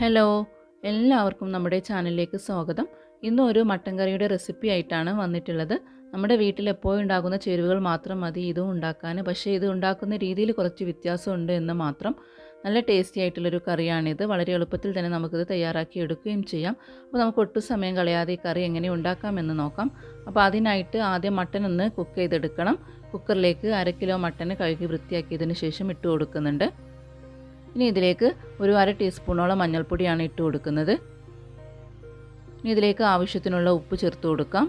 Hello, എല്ലാവർക്കും നമ്മുടെ ചാനലിലേക്ക് സ്വാഗതം. ഇന്ന് ഒരു മട്ടൻ കറിയുടെ റെസിപ്പി ആയിട്ടാണ് വന്നിട്ടുള്ളത്. നമ്മുടെ വീട്ടിൽ എപ്പോഴും ഉണ്ടാകുന്ന ചേരുവകൾ മാത്രം മതി ഇതും ഉണ്ടാക്കാൻ. പക്ഷേ ഇത് ഉണ്ടാക്കുന്ന രീതിയിൽ കുറച്ച് വ്യത്യാസമുണ്ട് എന്ന് മാത്രം. നല്ല ടേസ്റ്റി ആയിട്ടുള്ളൊരു കറിയാണിത്. വളരെ എളുപ്പത്തിൽ തന്നെ നമുക്കിത് തയ്യാറാക്കി എടുക്കുകയും ചെയ്യാം. അപ്പോൾ നമുക്ക് ഒട്ടും സമയം കളയാതെ ഈ കറി എങ്ങനെ ഉണ്ടാക്കാമെന്ന് നോക്കാം. അപ്പോൾ അതിനായിട്ട് ആദ്യം മട്ടൻ ഒന്ന് കുക്ക് ചെയ്തെടുക്കണം. കുക്കറിലേക്ക് 1/2 കിലോ മട്ടൻ കഴുകി വൃത്തിയാക്കിയതിന് ശേഷം ഇട്ട് കൊടുക്കുന്നുണ്ട്. ഇനി ഇതിലേക്ക് ഒരു 1/2 ടീസ്പൂണോളം മഞ്ഞൾപ്പൊടിയാണ് ഇട്ട് കൊടുക്കുന്നത്. ഇനി ഇതിലേക്ക് ആവശ്യത്തിനുള്ള ഉപ്പ് ചേർത്ത് കൊടുക്കാം.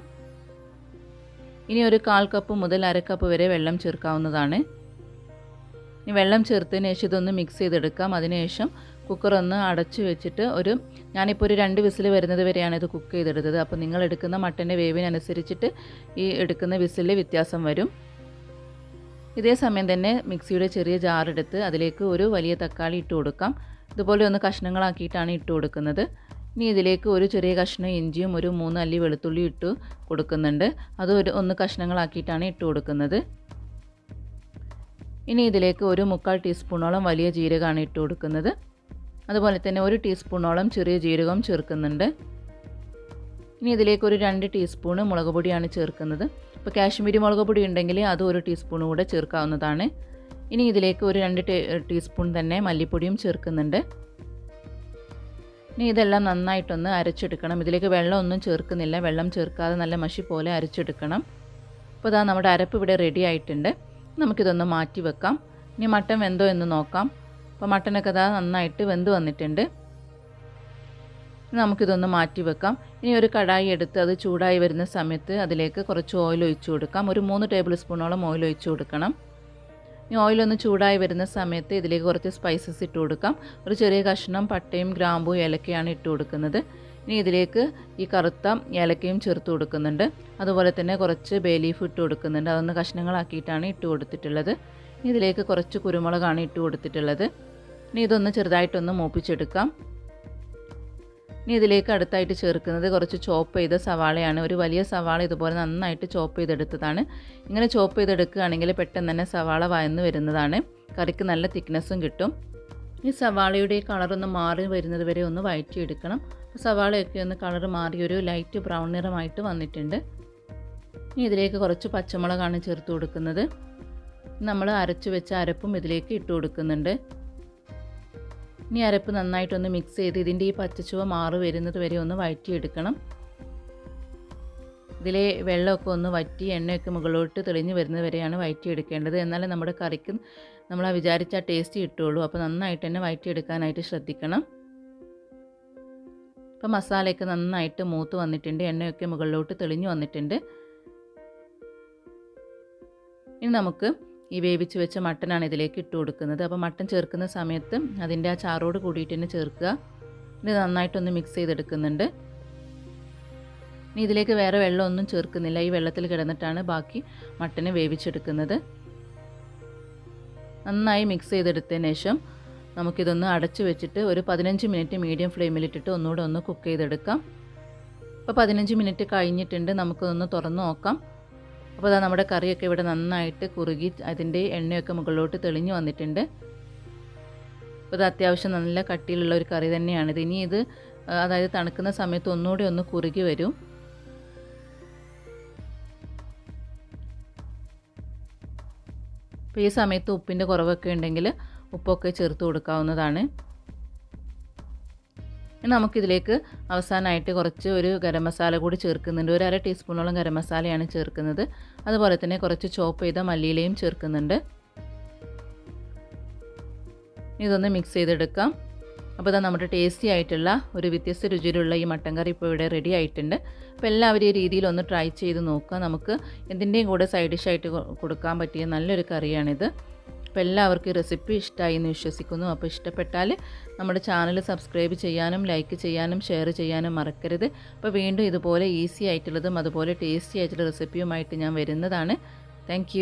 ഇനി ഒരു 1/4 കപ്പ് മുതൽ 1/2 കപ്പ് വരെ വെള്ളം ചേർക്കാവുന്നതാണ്. ഇനി വെള്ളം ചേർത്തതിന് ശേഷം ഇതൊന്ന് മിക്സ് ചെയ്തെടുക്കാം. അതിനുശേഷം കുക്കർ ഒന്ന് അടച്ചു വെച്ചിട്ട് ഞാനിപ്പോൾ ഒരു 2 വിസിൽ വരുന്നത് വരെയാണ് ഇത് കുക്ക് ചെയ്തെടുത്തത്. അപ്പോൾ നിങ്ങൾ എടുക്കുന്ന മട്ടൻ്റെ വേവിനനുസരിച്ചിട്ട് ഈ എടുക്കുന്ന വിസിലിൽ വ്യത്യാസം വരും. ഇതേ സമയം തന്നെ മിക്സിയുടെ ചെറിയ ജാറെടുത്ത് അതിലേക്ക് ഒരു വലിയ തക്കാളി ഇട്ട് കൊടുക്കാം. ഇതുപോലെ ഒന്ന് കഷ്ണങ്ങളാക്കിയിട്ടാണ് ഇട്ട് കൊടുക്കുന്നത്. ഇനി ഇതിലേക്ക് ഒരു ചെറിയ കഷ്ണം ഇഞ്ചിയും ഒരു 3 അല്ലി വെളുത്തുള്ളി ഇട്ട് കൊടുക്കുന്നുണ്ട്. അത് ഒന്ന് കഷ്ണങ്ങളാക്കിയിട്ടാണ് ഇട്ട് കൊടുക്കുന്നത്. ഇനി ഇതിലേക്ക് ഒരു 1/4 ടീസ്പൂണോളം വലിയ ജീരകമാണ് ഇട്ട് കൊടുക്കുന്നത്. അതുപോലെ തന്നെ 1 ടീസ്പൂണോളം ചെറിയ ജീരകം ചേർക്കുന്നുണ്ട്. ഇനി ഇതിലേക്ക് ഒരു 2 ടീസ്പൂൺ മുളക് പൊടിയാണ് ചേർക്കുന്നത്. ഇപ്പോൾ കാശ്മീരി മുളക് പൊടി ഉണ്ടെങ്കിൽ അത് 1 ടീസ്പൂൺ കൂടെ ചേർക്കാവുന്നതാണ്. ഇനി ഇതിലേക്ക് ഒരു 2 ടീസ്പൂൺ തന്നെ മല്ലിപ്പൊടിയും ചേർക്കുന്നുണ്ട്. ഇനി ഇതെല്ലാം നന്നായിട്ടൊന്ന് അരച്ചെടുക്കണം. ഇതിലേക്ക് വെള്ളമൊന്നും ചേർക്കുന്നില്ല. വെള്ളം ചേർക്കാതെ നല്ല മഷി പോലെ അരച്ചെടുക്കണം. അപ്പോൾ ഇതാ നമ്മുടെ അരപ്പ് ഇവിടെ റെഡി ആയിട്ടുണ്ട്. നമുക്കിതൊന്ന് മാറ്റി വെക്കാം. ഇനി മട്ടൻ വെന്തോ എന്ന് നോക്കാം. അപ്പോൾ മട്ടനൊക്കെ ഇതാ നന്നായിട്ട് വെന്ത് വന്നിട്ടുണ്ട്. നമുക്കിതൊന്ന് മാറ്റി വെക്കാം. ഇനി ഒരു കടായി എടുത്ത് അത് ചൂടായി വരുന്ന സമയത്ത് അതിലേക്ക് കുറച്ച് ഓയിൽ ഒഴിച്ചു കൊടുക്കാം. ഒരു 3 ടേബിൾ സ്പൂണോളം ഓയിൽ ഒഴിച്ചു കൊടുക്കണം. ഇനി ഓയിലൊന്ന് ചൂടായി വരുന്ന സമയത്ത് ഇതിലേക്ക് കുറച്ച് സ്പൈസസ് ഇട്ട് കൊടുക്കാം. ഒരു ചെറിയ കഷ്ണം പട്ടയും ഗ്രാമ്പും ഏലക്കയാണ് ഇട്ട് കൊടുക്കുന്നത്. ഇനി ഇതിലേക്ക് ഈ കറുത്ത ഏലക്കയും ചേർത്ത് കൊടുക്കുന്നുണ്ട്. അതുപോലെ തന്നെ കുറച്ച് ബേ ലീഫ് ഇട്ട് കൊടുക്കുന്നുണ്ട്. അതൊന്ന് കഷ്ണങ്ങളാക്കിയിട്ടാണ് ഇട്ട് കൊടുത്തിട്ടുള്ളത്. ഇനി ഇതിലേക്ക് കുറച്ച് കുരുമുളകാണ് ഇട്ട് കൊടുത്തിട്ടുള്ളത്. ഇനി ഇതൊന്ന് ചെറുതായിട്ടൊന്ന് മൂപ്പിച്ചെടുക്കാം. ഇനി ഇതിലേക്ക് അടുത്തായിട്ട് ചേർക്കുന്നത് കുറച്ച് ചോപ്പ് ചെയ്ത സവാളയാണ്. ഒരു വലിയ സവാള ഇതുപോലെ നന്നായിട്ട് ചോപ്പ് ചെയ്തെടുത്തതാണ്. ഇങ്ങനെ ചോപ്പ് ചെയ്തെടുക്കുകയാണെങ്കിൽ പെട്ടെന്ന് തന്നെ സവാള വഴന്ന് വരുന്നതാണ്. കറിക്ക് നല്ല തിക്നെസ്സും കിട്ടും. ഈ സവാളയുടെ കളറൊന്ന് മാറി വരുന്നത് വരെ ഒന്ന് വഴറ്റിയെടുക്കണം. സവാളയൊക്കെ ഒന്ന് കളർ മാറി ഒരു ലൈറ്റ് ബ്രൗൺ നിറമായിട്ട് വന്നിട്ടുണ്ട്. ഇനി ഇതിലേക്ക് കുറച്ച് പച്ചമുളകാണ് ചേർത്ത് കൊടുക്കുന്നത്. നമ്മൾ അരച്ച് വെച്ച അരപ്പും ഇതിലേക്ക് ഇട്ട് കൊടുക്കുന്നുണ്ട്. ഇനി അരപ്പ് നന്നായിട്ടൊന്ന് മിക്സ് ചെയ്ത് ഇതിൻ്റെ ഈ പച്ചച്ചുവ മാറി വരുന്നത് വരെ ഒന്ന് വഴറ്റിയെടുക്കണം. ഇതിലെ വെള്ളമൊക്കെ ഒന്ന് വറ്റി എണ്ണയൊക്കെ മുകളിലോട്ട് തെളിഞ്ഞ് വരുന്നത് വരെയാണ് വഴറ്റിയെടുക്കേണ്ടത്. എന്നാലേ നമ്മുടെ കറിക്ക് നമ്മൾ വിചാരിച്ച ടേസ്റ്റ് കിട്ടുള്ളൂ. അപ്പോൾ നന്നായിട്ട് തന്നെ വഴറ്റിയെടുക്കാനായിട്ട് ശ്രദ്ധിക്കണം. ഇപ്പോൾ മസാലയൊക്കെ നന്നായിട്ട് മൂത്ത് വന്നിട്ടുണ്ട്. എണ്ണയൊക്കെ മുകളിലോട്ട് തെളിഞ്ഞ് വന്നിട്ടുണ്ട്. ഇനി നമുക്ക് ഈ വേവിച്ച് വെച്ച മട്ടനാണ് ഇതിലേക്ക് ഇട്ട് കൊടുക്കുന്നത്. അപ്പോൾ മട്ടൻ ചേർക്കുന്ന സമയത്ത് അതിൻ്റെ ആ ചാറോട് കൂടിയിട്ട് തന്നെ ചേർക്കുക. ഇത് നന്നായിട്ടൊന്ന് മിക്സ് ചെയ്തെടുക്കുന്നുണ്ട്. ഇനി ഇതിലേക്ക് വേറെ വെള്ളമൊന്നും ചേർക്കുന്നില്ല. ഈ വെള്ളത്തിൽ കിടന്നിട്ടാണ് ബാക്കി മട്ടനെ വേവിച്ചെടുക്കുന്നത്. നന്നായി മിക്സ് ചെയ്തെടുത്തതിന് ശേഷം നമുക്കിതൊന്ന് അടച്ചു വെച്ചിട്ട് ഒരു 15 മിനിറ്റ് മീഡിയം ഫ്ലെയിമിലിട്ടിട്ട് ഒന്നുകൂടെ ഒന്ന് കുക്ക് ചെയ്തെടുക്കാം. അപ്പോൾ 15 മിനിറ്റ് കഴിഞ്ഞിട്ടുണ്ട്. നമുക്കൊന്ന് തുറന്ന് നോക്കാം. അപ്പോൾ അതാ നമ്മുടെ കറിയൊക്കെ ഇവിടെ നന്നായിട്ട് കുറുകി അതിൻ്റെ എണ്ണയൊക്കെ മുകളിലോട്ട് തെളിഞ്ഞു വന്നിട്ടുണ്ട്. അപ്പോൾ ഇത് അത്യാവശ്യം നല്ല കട്ടിയിലുള്ള ഒരു കറി തന്നെയാണിത്. ഇനി ഇത് അതായത് തണുക്കുന്ന സമയത്ത് ഒന്നുകൂടി ഒന്ന് കുറുകി വരും. അപ്പോൾ ഈ സമയത്ത് ഉപ്പിൻ്റെ കുറവൊക്കെ ഉണ്ടെങ്കിൽ ഉപ്പൊക്കെ ചേർത്ത് കൊടുക്കാവുന്നതാണ്. ഇനി നമുക്കിതിലേക്ക് അവസാനമായിട്ട് കുറച്ച് ഒരു ഗരം മസാല കൂടി ചേർക്കുന്നുണ്ട്. ഒരു 1/2 ടീസ്പൂണോളം ഗരം മസാലയാണ് ചേർക്കുന്നത്. അതുപോലെ തന്നെ കുറച്ച് ചോപ്പ് ചെയ്ത മല്ലിയിലയും ചേർക്കുന്നുണ്ട്. ഇതൊന്ന് മിക്സ് ചെയ്തെടുക്കാം. അപ്പോൾ ഇതാ നമ്മുടെ ടേസ്റ്റി ആയിട്ടുള്ള ഒരു വ്യത്യസ്ത രുചിയിലുള്ള ഈ മട്ടൻ കറി ഇപ്പോൾ ഇവിടെ റെഡി ആയിട്ടുണ്ട്. അപ്പോൾ എല്ലാവരും ഈ രീതിയിലൊന്ന് ട്രൈ ചെയ്ത് നോക്കുക. നമുക്ക് എന്തിൻ്റെയും കൂടെ സൈഡ് ഡിഷായിട്ട് കൊടുക്കാൻ പറ്റിയ നല്ലൊരു കറിയാണിത്. അപ്പോൾ എല്ലാവർക്കും ഈ റെസിപ്പി ഇഷ്ടമായി എന്ന് വിശ്വസിക്കുന്നു. അപ്പോൾ ഇഷ്ടപ്പെട്ടാൽ നമ്മുടെ ചാനൽ സബ്സ്ക്രൈബ് ചെയ്യാനും ലൈക്ക് ചെയ്യാനും ഷെയർ ചെയ്യാനും മറക്കരുത്. അപ്പോൾ വീണ്ടും ഇതുപോലെ ഈസി ആയിട്ടുള്ളതും അതുപോലെ ടേസ്റ്റി ആയിട്ടുള്ള റെസിപ്പിയുമായിട്ട് ഞാൻ വരുന്നതാണ്. താങ്ക്